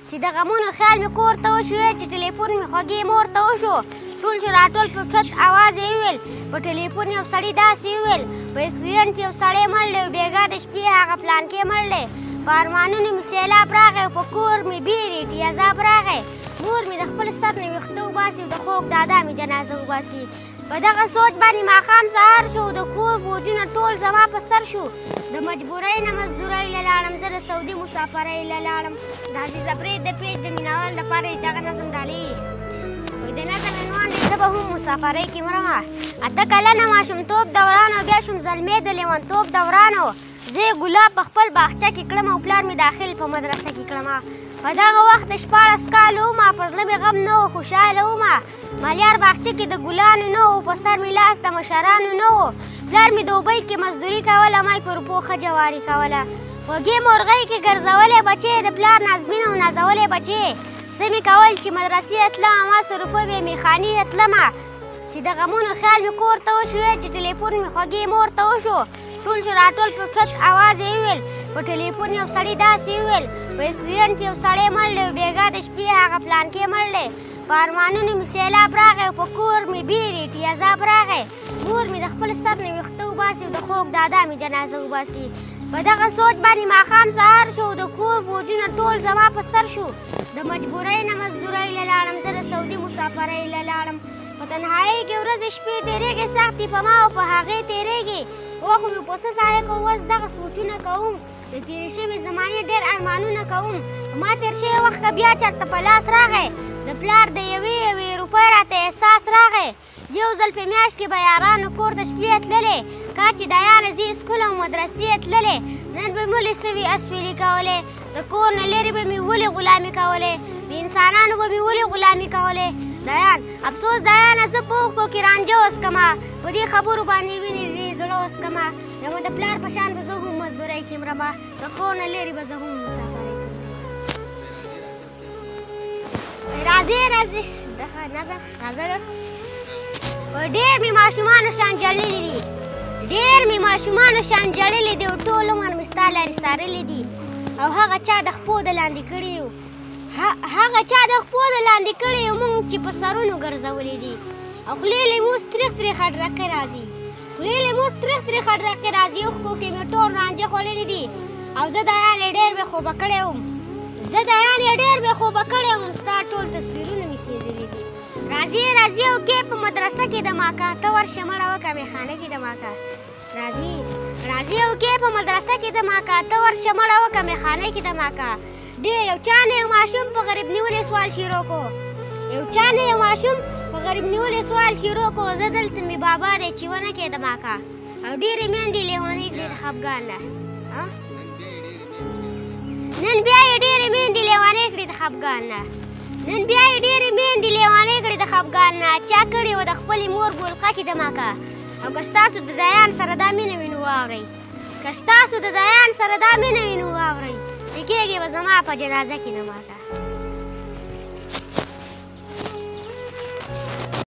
چې د غمونو خیال مې کور ته وشو چې ټلیفون مې خوږې مور ته وشو ټول چې راټول په چت اواز یې وویل په ټلیفون یو سړي داسې وویل په اکسیډنټ کې یو سړی مړ دی بېګا د شپې هغه پلان کې مړ دی په ارمانونو مې سیلاب راغی او په کور مې بیرې عذاب راغی مور مې د خپل سر نه ویښته وباسي او د خوږ دادا مې جنازه وباسي په دغه سوچ باندې ماښام سهار شو د کور بوجونه ټول زما په سر شو د مجبورۍ نه مزدورۍ له لاړم زه د سعودي مسافرۍ له لاړم د عزیزه برید د پیج د مینوال لپاره یې دغه نظم ډالۍ د نظم عنوان دی زه به هم مسافرۍ کې مرمه اته کلنه ماشومتوب دوران او بیا شوم زلمې د لیونتوب دوران و زه یې ګلاب په خپل باغچه کې کړم او پلار مې داخل په مدرسه کې کړم په دغه وخت 14 کاله ومه په زړه مې غم نه و خوشحاله ومه مالیار باغچه کې د ګلانو نه و په سر مې لاس د مشرانو نه و پلار مې دوبۍ کې مزدوري کوله ما یې په روپو ښه جواري کوله خوږې مرغۍ کې ګرځولې بچې د پلار نازمینه او نازولې بچې څه مې کول چې مدرسې تلمه ما څه روپۍ بې میخانې تلمه چې د غمونو خیال مې کور ته وشو چې ټلیفون مې خوږې مور ته وشو ټول چې راټول په چت اواز یې وویل په ټلیفون یو سړي داسې وویل په اکسیډنټ کې یو سړی مړ دی بېګا د شپې هغه پلان کې مړ دی په ارمانونو مې سیلاب راغی او په کور مې بیرې عذاب راغی مور مې د خپل سر نه ویښته وباسي او د خوږ دادا مې جنازه وباسي په دغه سوچ باندې ماښام سهار شو د کور بوجونه ټول زما په سر شو د مجبورۍ نه مزدورۍ له لاړم زه د سعودي مسافرۍ له لاړم په تنهایۍ کې ورځې شپې تېرېږي سختې په ما او په هغې تېرېږي وخت مې په څه ضایع کوم اوس دغه سوچونه کوم د تېرې شوې زمانې ډېر ارمانونه کوم ما تېر شوی وخت که بیا چېرته په لاس راغی د پلار د یوې روپۍ راته احساس راغی یو ځل په میاشت کې به یارانو کور ته شپې تللې کا چې د یانه زه سکول او مدرسې تللې نن به مې ولې سوي اسویلي کولې د کور نه لرې به مې ولې غلامي کولې د انسانانو به مې ولې غلامي کولې دیان افسوس دیانه زه په اوښکو کې رانجه وسکمه په دې خبرو باندې وینې دې زړه وسکمه زما د پلار په شان به زه هم مزدورۍ کې مرمه د کور نه لرې به زه هم مسافرۍ کې راځې راځې دغه نظر ډېر مې ماشومانو شان جړلي دي ډېر مې ماشومانو شان جړلي دي او ټول عمر مې ستا لارې څارلي دي او هغه چا د خپو د لاندې کړي یو هغه چا د خپو د لاندې کړي یو موږ چې په سرونو ګرځولي دي او خولې له موږ تریخ تریخ خټرقې راځي خولې له موږ تریخ تریخ خټرقې راځي اوښکو کې مې ټول رانجه خوړلي دي او زه د یانې ډېر بې خوبه کړی وم ستا ټول تصویرونه مې سېزلي دي راځې راځې او کې په مدرسه کې د ماکا ته ورشه مړه وکړه میخانه کې د ماکا راځې او کې په مدرسه کې د ماکا ته ورشه مړه وکړه میخانه کې د ماکا ډېر یو چا نه یو ماشوم په غریب نیولې سوال شروع کو زه دلته مې بابا دی چې ونه کې د ماکا او ډېرې میندې لیونۍ کړې د خفګان نه نن بیا یې ډېرې میندې لیونۍ کړې د خفګان نه چا کړې وه د خپلې مور ګولقه کې د ماکا او که ستاسو د دیان سره دا مینه وي نو واورئ چې کېږي به زما په جنازه کې د ماکا